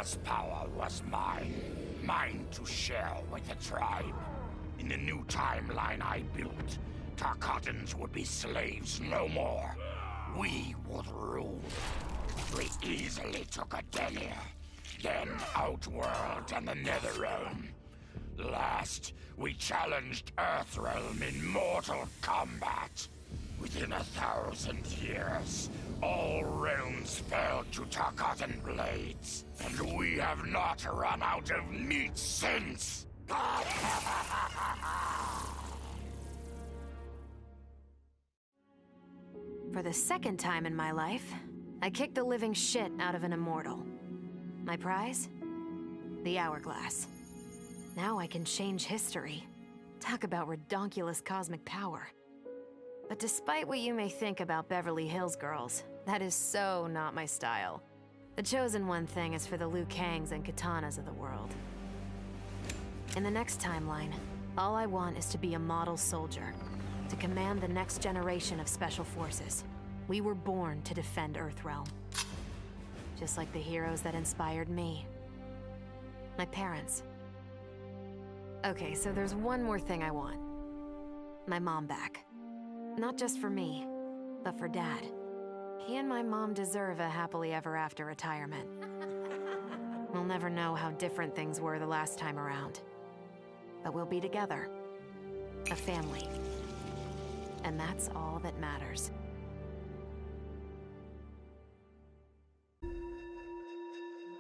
Terra's power was mine. Mine to share with the tribe. In the new timeline I built, Tarkatans would be slaves no more. We would rule. We easily took Adenir, then Outworld and the Netherrealm. Last, we challenged Earthrealm in mortal combat. Within 1,000 years, all realms fell to Tarkatan blades, and we have not run out of meat since! For the second time in my life, I kicked the living shit out of an immortal. My prize? The hourglass. Now I can change history. Talk about redonkulous cosmic power. But despite what you may think about Beverly Hills girls, that is so not my style. The chosen one thing is for the Liu Kangs and Katanas of the world. In the next timeline, all I want is to be a model soldier, to command the next generation of special forces. We were born to defend Earthrealm. Just like the heroes that inspired me. My parents. Okay, so there's one more thing I want. My mom back. Not just for me, but for Dad. He and my mom deserve a happily ever after retirement. We'll never know how different things were the last time around. But we'll be together. A family. And that's all that matters.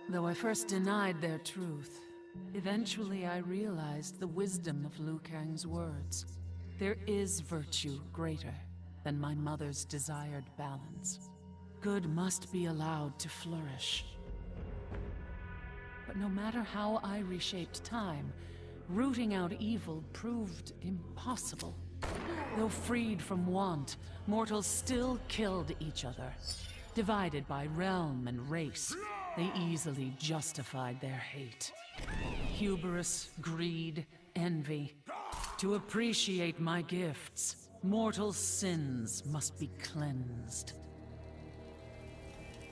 Though I first denied their truth, eventually I realized the wisdom of Liu Kang's words. There is virtue greater than my mother's desired balance. Good must be allowed to flourish. But no matter how I reshaped time, rooting out evil proved impossible. Though freed from want, mortals still killed each other. Divided by realm and race, they easily justified their hate. Hubris, greed, envy. To appreciate my gifts, mortal sins must be cleansed.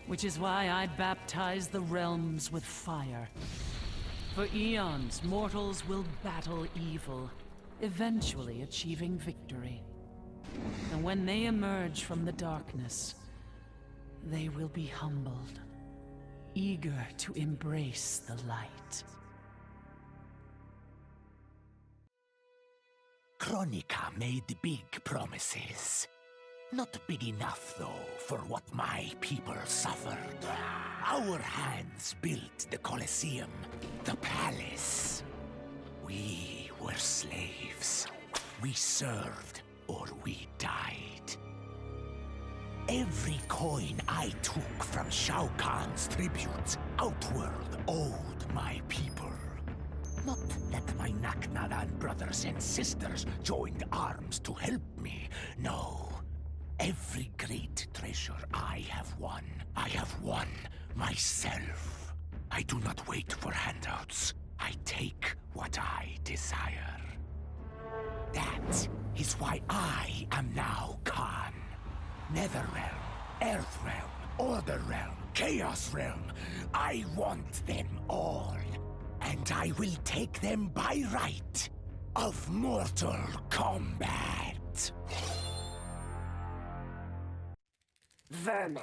Which is why I baptize the realms with fire. For eons, mortals will battle evil, eventually achieving victory. And when they emerge from the darkness, they will be humbled, eager to embrace the light. Kronika made big promises. Not big enough, though, for what my people suffered. Our hands built the Colosseum, the palace. We were slaves. We served or we died. Every coin I took from Shao Kahn's tributes, Outworld owed my people. Not that my Naknadan brothers and sisters joined arms to help me, no. Every great treasure I have won myself. I do not wait for handouts. I take what I desire. That is why I am now Khan. Netherrealm, Earthrealm, Order Realm, Chaos Realm. I want them all. And I will take them by right of mortal combat. Vermin.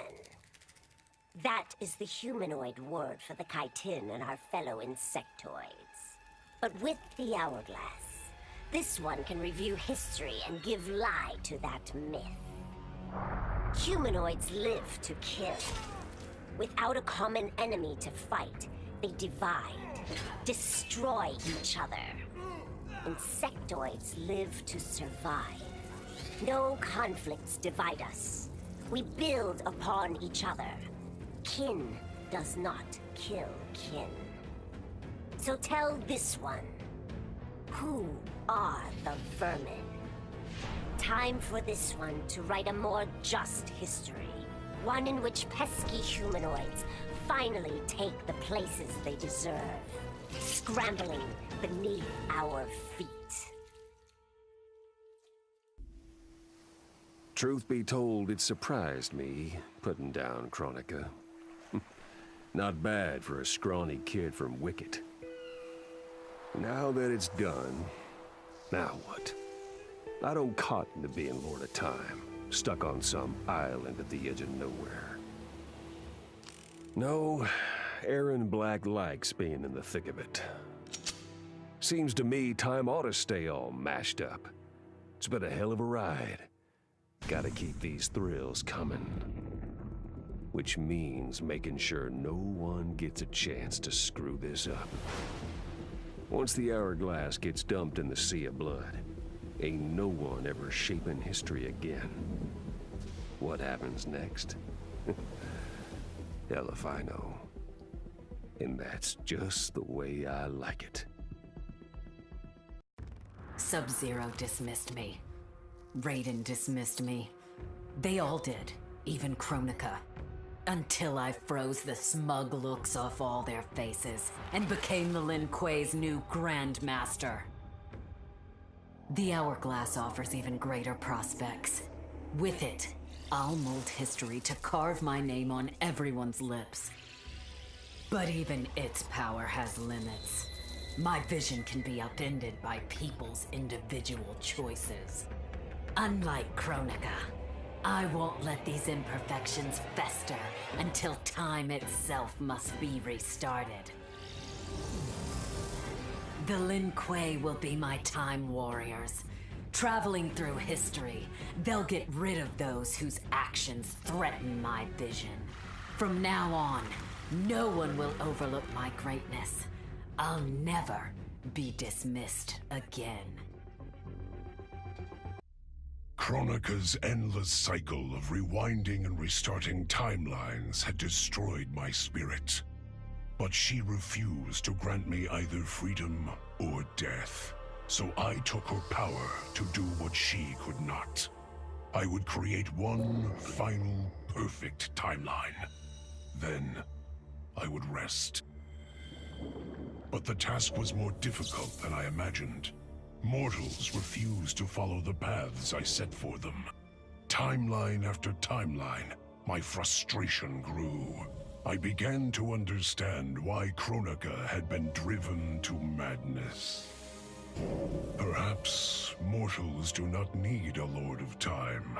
That is the humanoid word for the chitin and our fellow insectoids. But with the hourglass, this one can review history and give lie to that myth. Humanoids live to kill. Without a common enemy to fight, they divide, destroy each other. Insectoids live to survive. No conflicts divide us. We build upon each other. Kin does not kill kin. So tell this one, who are the vermin? Time for this one to write a more just history. One in which pesky humanoids finally take the places they deserve, scrambling beneath our feet. Truth be told, it surprised me, putting down Kronika. Not bad for a scrawny kid from Wicket. Now that it's done, now what? I don't cotton to being Lord of Time, stuck on some island at the edge of nowhere. No, Aaron Black likes being in the thick of it. Seems to me time ought to stay all mashed up. It's been a hell of a ride. Gotta keep these thrills coming. Which means making sure no one gets a chance to screw this up. Once the hourglass gets dumped in the sea of blood, ain't no one ever shaping history again. What happens next? Hell if I know. And that's just the way I like it. Sub-Zero dismissed me. Raiden dismissed me. They all did, even Kronika. Until I froze the smug looks off all their faces and became the Lin Kuei's new Grandmaster. The Hourglass offers even greater prospects. With it, I'll mold history to carve my name on everyone's lips. But even its power has limits. My vision can be upended by people's individual choices. Unlike Kronika, I won't let these imperfections fester until time itself must be restarted. The Lin Kuei will be my time warriors. Traveling through history, they'll get rid of those whose actions threaten my vision. From now on, no one will overlook my greatness. I'll never be dismissed again. Kronika's endless cycle of rewinding and restarting timelines had destroyed my spirit. But she refused to grant me either freedom or death. So I took her power to do what she could not. I would create one final, perfect timeline. Then, I would rest. But the task was more difficult than I imagined. Mortals refused to follow the paths I set for them. Timeline after timeline, my frustration grew. I began to understand why Kronika had been driven to madness. Perhaps mortals do not need a Lord of Time.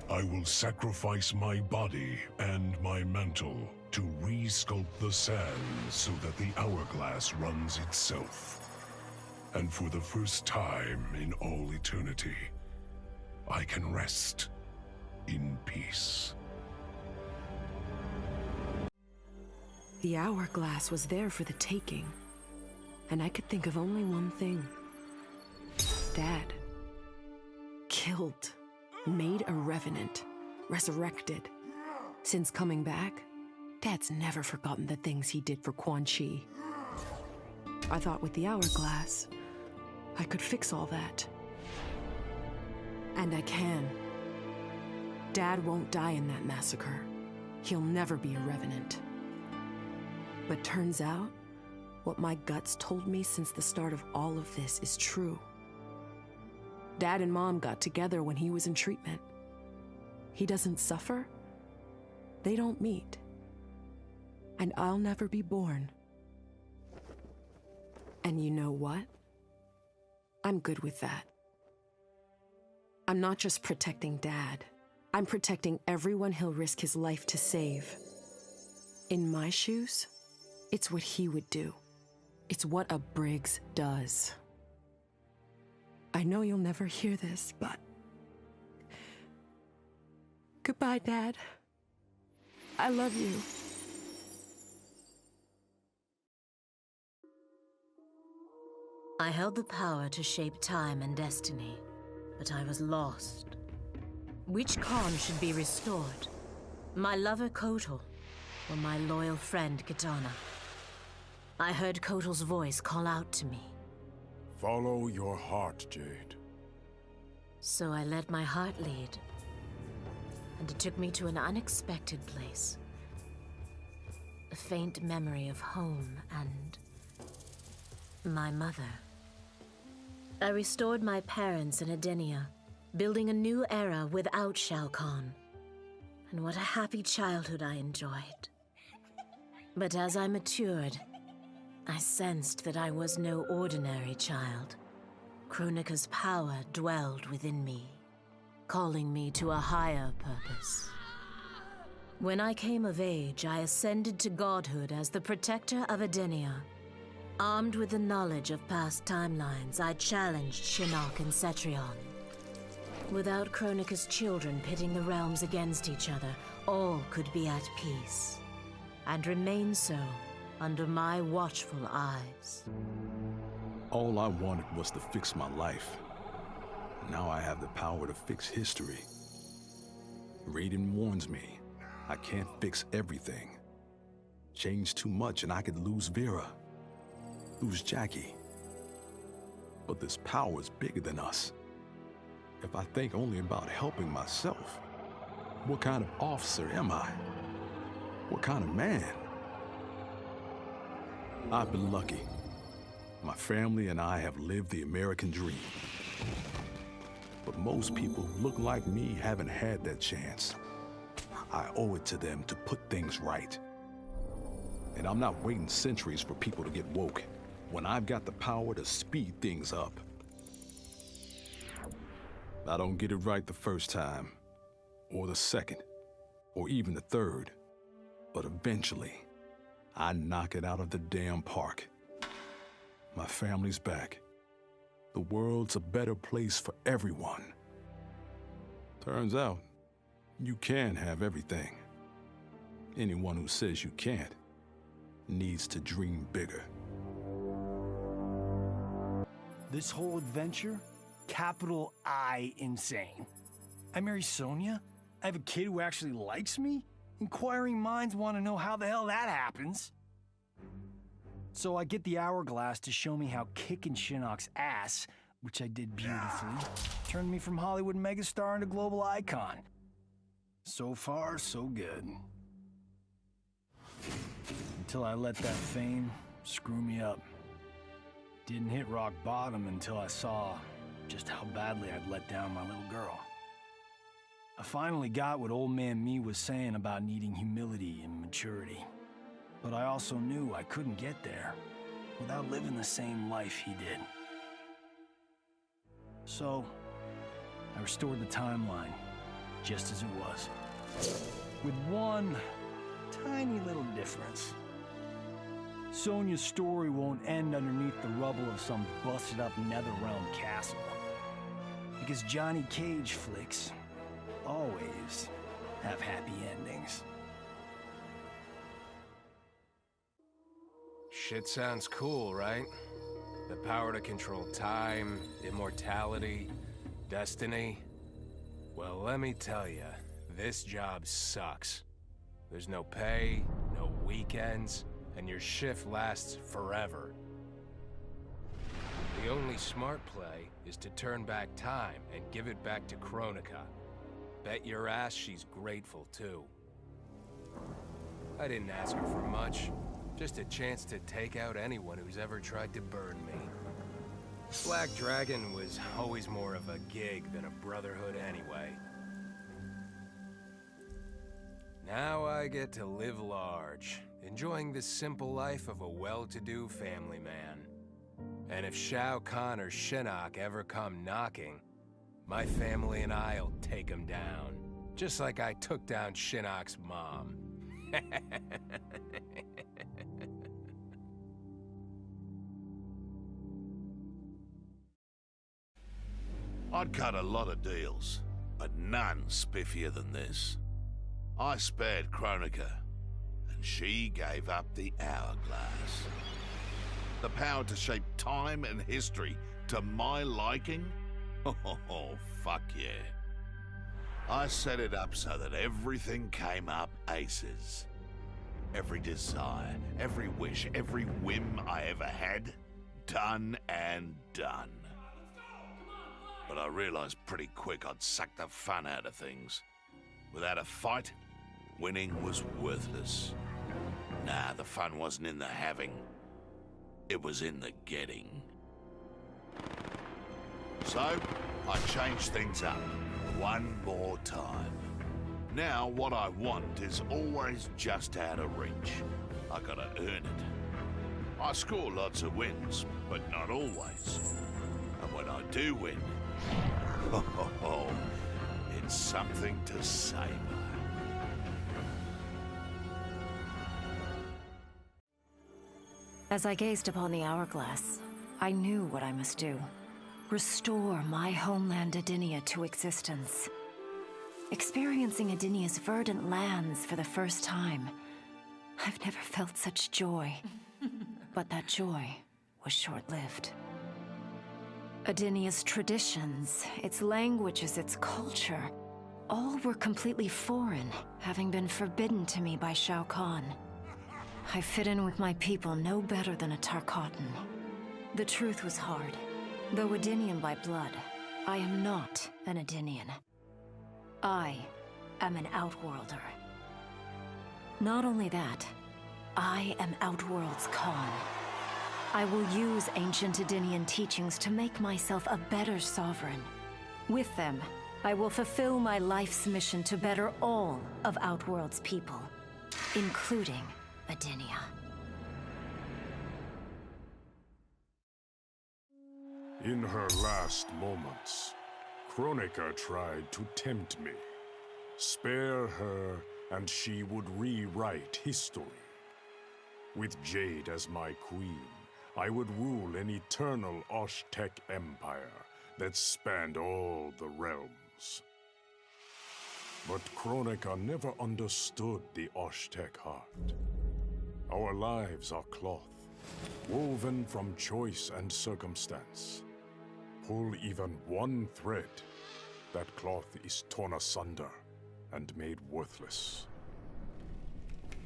I will sacrifice my body and my mantle to re-sculpt the sands so that the hourglass runs itself. And for the first time in all eternity, I can rest in peace. The hourglass was there for the taking, and I could think of only one thing. Dad. Killed. Made a revenant. Resurrected. Since coming back, Dad's never forgotten the things he did for Quan Chi. I thought with the hourglass, I could fix all that. And I can. Dad won't die in that massacre. He'll never be a revenant. But turns out, what my guts told me since the start of all of this is true. Dad and Mom got together when he was in treatment. He doesn't suffer. They don't meet. And I'll never be born. And you know what? I'm good with that. I'm not just protecting Dad. I'm protecting everyone he'll risk his life to save. In my shoes, it's what he would do. It's what a Briggs does. I know you'll never hear this, but... Goodbye, Dad. I love you. I held the power to shape time and destiny, but I was lost. Which Khan should be restored? My lover Kotal, or my loyal friend Kitana? I heard Kotal's voice call out to me. Follow your heart, Jade. So I let my heart lead, and it took me to an unexpected place. A faint memory of home and my mother. I restored my parents in Edenia, building a new era without Shao Kahn. And what a happy childhood I enjoyed. But as I matured, I sensed that I was no ordinary child. Kronika's power dwelled within me, calling me to a higher purpose. When I came of age, I ascended to godhood as the protector of Edenia. Armed with the knowledge of past timelines, I challenged Shinnok and Cetrion. Without Kronika's children pitting the realms against each other, all could be at peace, and remain so under my watchful eyes. All I wanted was to fix my life. Now I have the power to fix history. Raiden warns me, I can't fix everything. Change too much and I could lose Vera, lose Jackie. But this power is bigger than us. If I think only about helping myself, what kind of officer am I? What kind of man? I've been lucky. My family and I have lived the American dream. But most people who look like me haven't had that chance. I owe it to them to put things right. And I'm not waiting centuries for people to get woke when I've got the power to speed things up. I don't get it right the first time, or the second, or even the third. But eventually, I knock it out of the damn park. My family's back. The world's a better place for everyone. Turns out, you can have everything. Anyone who says you can't needs to dream bigger. This whole adventure, capital I insane. I marry Sonya? I have a kid who actually likes me? Inquiring minds want to know how the hell that happens. So I get the hourglass to show me how kicking Shinnok's ass, which I did beautifully, turned me from Hollywood megastar into global icon. So far, so good. Until I let that fame screw me up. Didn't hit rock bottom until I saw just how badly I'd let down my little girl. I finally got what old man me was saying about needing humility and maturity. But I also knew I couldn't get there without living the same life he did. So, I restored the timeline, just as it was. With one tiny little difference. Sonya's story won't end underneath the rubble of some busted-up Netherrealm castle. Because Johnny Cage flicks always have happy endings. Shit sounds cool, right? The power to control time, immortality, destiny. Well, let me tell you, this job sucks. There's no pay, no weekends, and your shift lasts forever. The only smart play is to turn back time and give it back to Kronika. Bet your ass she's grateful, too. I didn't ask her for much. Just a chance to take out anyone who's ever tried to burn me. Black Dragon was always more of a gig than a brotherhood anyway. Now I get to live large, enjoying the simple life of a well-to-do family man. And if Shao Kahn or Shinnok ever come knocking, my family and I'll take them down. Just like I took down Shinnok's mom. I'd cut a lot of deals, but none spiffier than this. I spared Kronika, and she gave up the hourglass. The power to shape time and history to my liking? Oh, fuck yeah. I set it up so that everything came up aces. Every desire, every wish, every whim I ever had, done and done. But I realized pretty quick I'd suck the fun out of things. Without a fight, winning was worthless. Nah, the fun wasn't in the having. It was in the getting. So, I changed things up one more time. Now what I want is always just out of reach. I gotta earn it. I score lots of wins, but not always. And when I do win, it's something to savor. As I gazed upon the hourglass, I knew what I must do. Restore my homeland Adinia to existence. Experiencing Adinia's verdant lands for the first time, I've never felt such joy. But that joy was short-lived. Adinia's traditions, its languages, its culture, all were completely foreign, having been forbidden to me by Shao Kahn. I fit in with my people no better than a Tarkatan. The truth was hard. Though Adinian by blood, I am not an Adinian. I am an Outworlder. Not only that, I am Outworld's Khan. I will use ancient Adinian teachings to make myself a better sovereign. With them, I will fulfill my life's mission to better all of Outworld's people, including Adinia. In her last moments, Kronika tried to tempt me. Spare her, and she would rewrite history. With Jade as my queen, I would rule an eternal Osh-Tech empire that spanned all the realms. But Kronika never understood the Osh-Tech heart. Our lives are cloth, woven from choice and circumstance. Pull even one thread, that cloth is torn asunder and made worthless.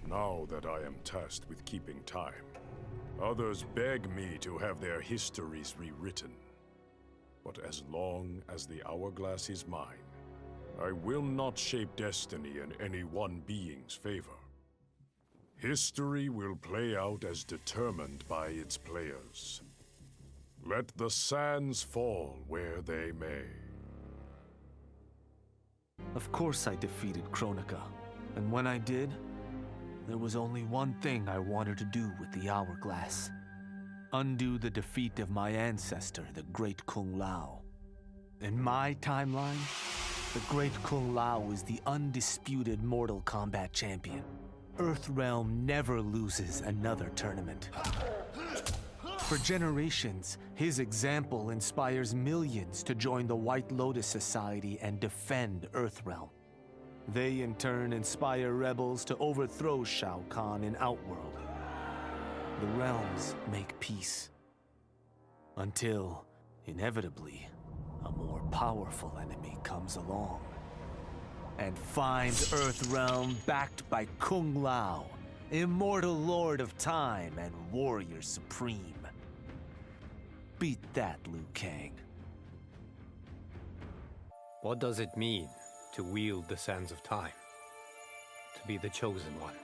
Now that I am tasked with keeping time, others beg me to have their histories rewritten. But as long as the hourglass is mine, I will not shape destiny in any one being's favor. History will play out as determined by its players. Let the sands fall where they may. Of course I defeated Kronika, and when I did, there was only one thing I wanted to do with the hourglass. Undo the defeat of my ancestor, the Great Kung Lao. In my timeline, the Great Kung Lao is the undisputed Mortal Kombat champion. Earthrealm never loses another tournament. For generations, his example inspires millions to join the White Lotus Society and defend Earthrealm. They in turn inspire rebels to overthrow Shao Kahn in Outworld. The realms make peace. Until, inevitably, a more powerful enemy comes along and finds Earthrealm backed by Kung Lao, immortal lord of time and warrior supreme. Beat that, Liu Kang. What does it mean to wield the sands of time? To be the chosen one?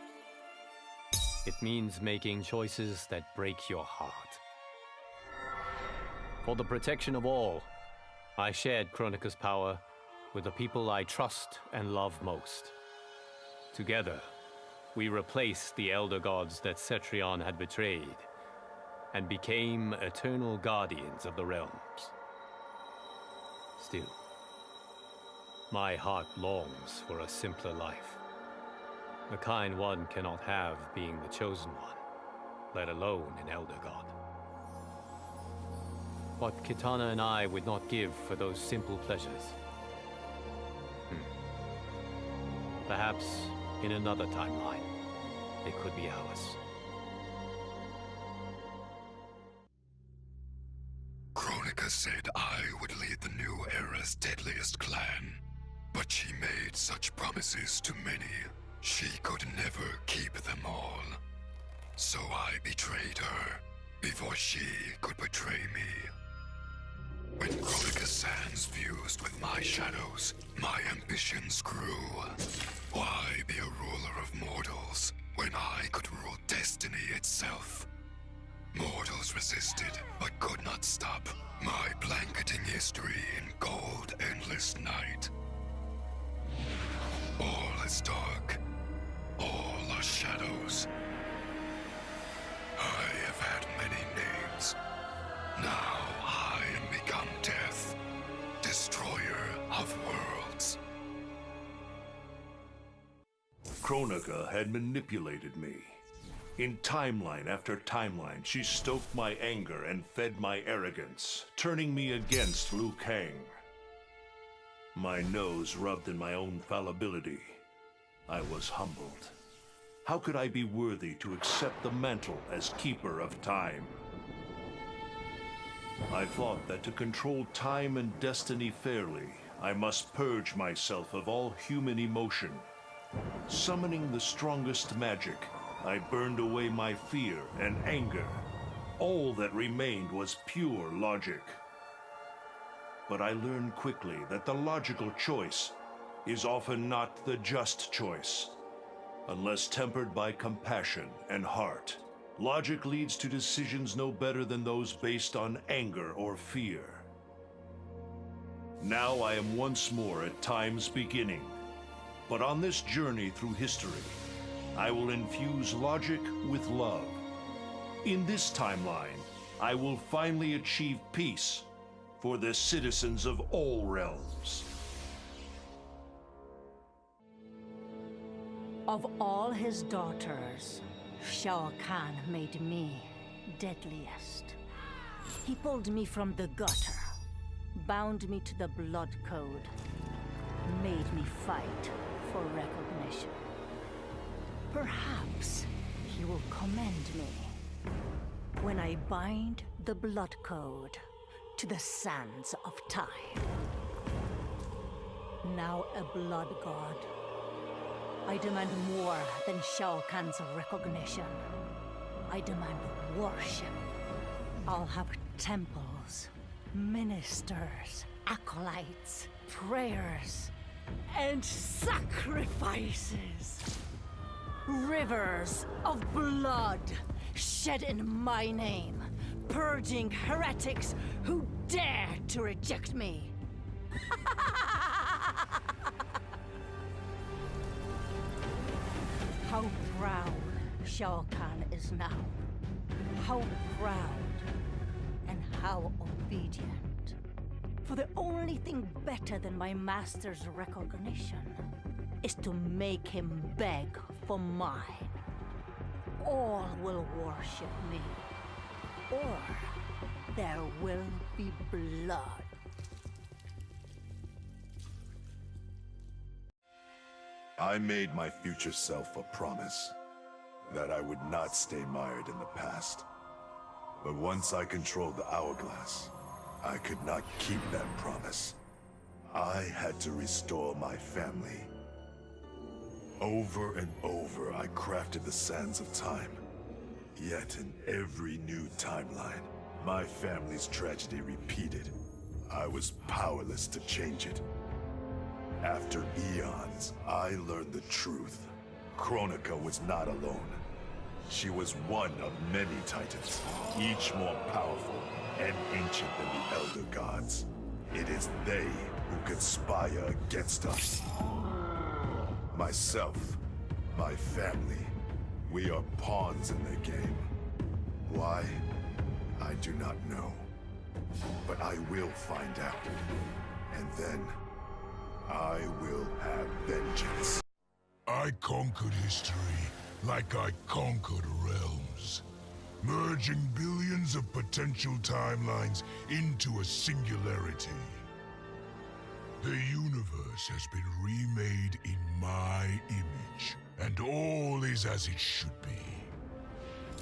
It means making choices that break your heart. For the protection of all, I shared Kronika's power with the people I trust and love most. Together, we replaced the elder gods that Cetrion had betrayed, and became eternal guardians of the realms. Still, my heart longs for a simpler life. The kind one cannot have being the chosen one, let alone an elder god. What Kitana and I would not give for those simple pleasures. Perhaps in another timeline, it could be ours. Kronika said I would lead the new era's deadliest clan, but she made such promises to many, she could never keep them all. So I betrayed her, before she could betray me. When Kronika's sands fused with my shadows, my ambitions grew. Why be a ruler of mortals, when I could rule destiny itself? Mortals resisted, but could not stop my blanketing history in gold endless night. All is dark. All are shadows. of worlds. Kronika had manipulated me. In timeline after timeline, she stoked my anger and fed my arrogance, turning me against Liu Kang. My nose rubbed in my own fallibility. I was humbled. How could I be worthy to accept the mantle as keeper of time? I thought that to control time and destiny fairly, I must purge myself of all human emotion. Summoning the strongest magic, I burned away my fear and anger. All that remained was pure logic. But I learned quickly that the logical choice is often not the just choice. Unless tempered by compassion and heart, logic leads to decisions no better than those based on anger or fear. Now I am once more at time's beginning. But on this journey through history, I will infuse logic with love. In this timeline, I will finally achieve peace for the citizens of all realms. Of all his daughters, Shao Kahn made me deadliest. He pulled me from the gutter, bound me to the blood code, made me fight for recognition. Perhaps he will commend me when I bind the blood code to the sands of time. Now a blood god, I demand more than Shao Kahn's recognition. I demand worship. I'll have temples, ministers, acolytes, prayers, and sacrifices. Rivers of blood shed in my name, purging heretics who dare to reject me. How proud Shao Kahn is now. How proud and how obedient. For the only thing better than my master's recognition is to make him beg for mine. All will worship me, or there will be blood. I made my future self a promise that I would not stay mired in the past. But once I controlled the hourglass, I could not keep that promise. I had to restore my family. Over and over, I crafted the sands of time. Yet in every new timeline, my family's tragedy repeated. I was powerless to change it. After eons, I learned the truth. Kronika was not alone. She was one of many titans, each more powerful and ancient than the Elder Gods. It is they who conspire against us. Myself, my family, we are pawns in their game. Why? I do not know. But I will find out. And then, I will have vengeance. I conquered history like I conquered realms, merging billions of potential timelines into a singularity. The universe has been remade in my image, and all is as it should be.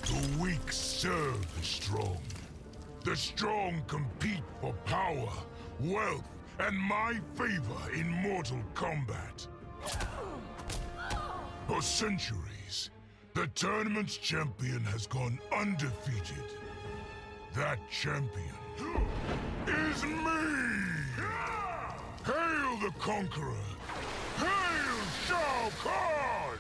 The weak serve the strong. The strong compete for power, wealth, and my favor in mortal combat. For centuries, the tournament's champion has gone undefeated. That champion is me! Hail the conqueror! Hail Shao Kahn!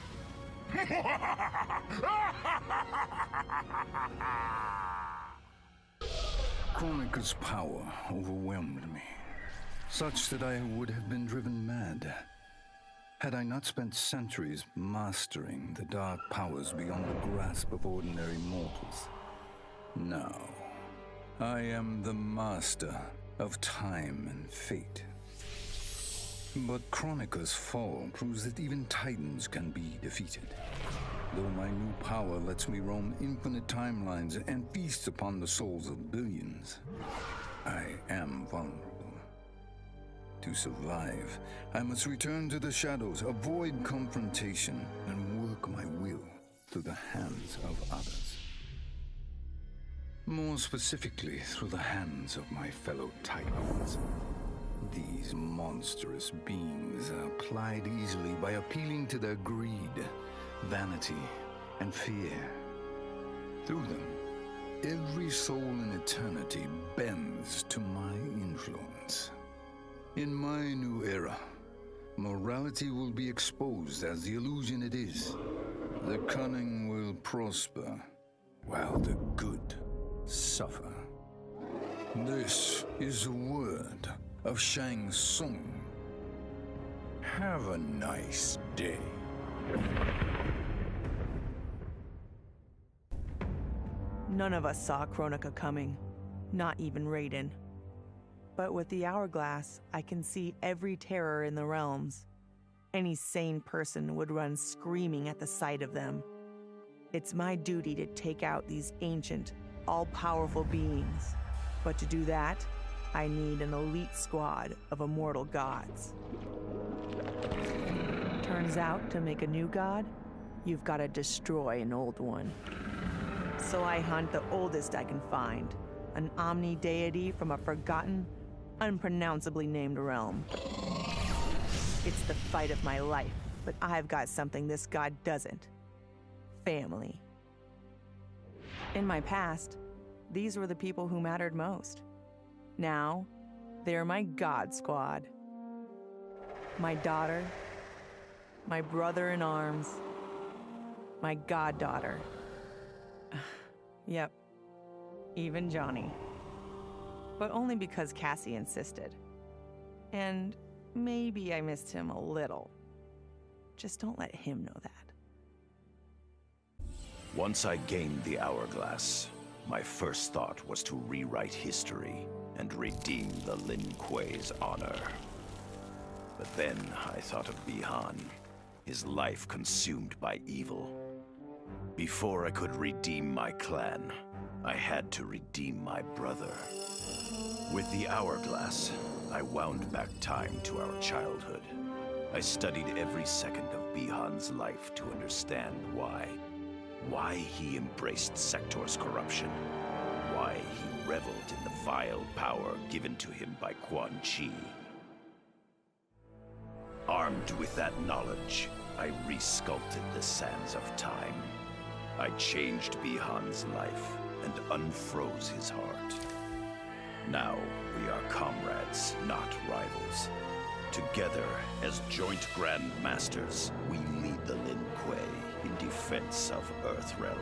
Kronika's power overwhelmed me, such that I would have been driven mad had I not spent centuries mastering the dark powers beyond the grasp of ordinary mortals. Now, I am the master of time and fate. But Kronika's fall proves that even titans can be defeated. Though my new power lets me roam infinite timelines and feast upon the souls of billions, I am vulnerable. To survive, I must return to the shadows, avoid confrontation, and work my will through the hands of others. More specifically, through the hands of my fellow Titans. These monstrous beings are plied easily by appealing to their greed, vanity, and fear. Through them, every soul in eternity bends to my influence. In my new era, morality will be exposed as the illusion it is. The cunning will prosper, while the good suffer. This is the word of Shang Tsung. Have a nice day. None of us saw Kronika coming, not even Raiden. But with the hourglass, I can see every terror in the realms. Any sane person would run screaming at the sight of them. It's my duty to take out these ancient, all-powerful beings. But to do that, I need an elite squad of immortal gods. Turns out, to make a new god, you've got to destroy an old one. So I hunt the oldest I can find, an omni-deity from a forgotten, unpronounceably named realm. It's the fight of my life, but I've got something this god doesn't. Family. In my past, these were the people who mattered most. Now, they're my god squad. My daughter, my brother in arms, my goddaughter. Yep, even Johnny. But only because Cassie insisted. And maybe I missed him a little. Just don't let him know that. Once I gained the hourglass, my first thought was to rewrite history and redeem the Lin Kuei's honor. But then I thought of Bihan, his life consumed by evil. Before I could redeem my clan, I had to redeem my brother. With the hourglass, I wound back time to our childhood. I studied every second of Bihan's life to understand why. Why he embraced Sector's corruption. Why he reveled in the vile power given to him by Quan Chi. Armed with that knowledge, I resculpted the sands of time. I changed Bihan's life and unfroze his heart. Now we are comrades, not rivals. Together, as joint Grand Masters, we lead the Lin Kuei in defense of Earthrealm.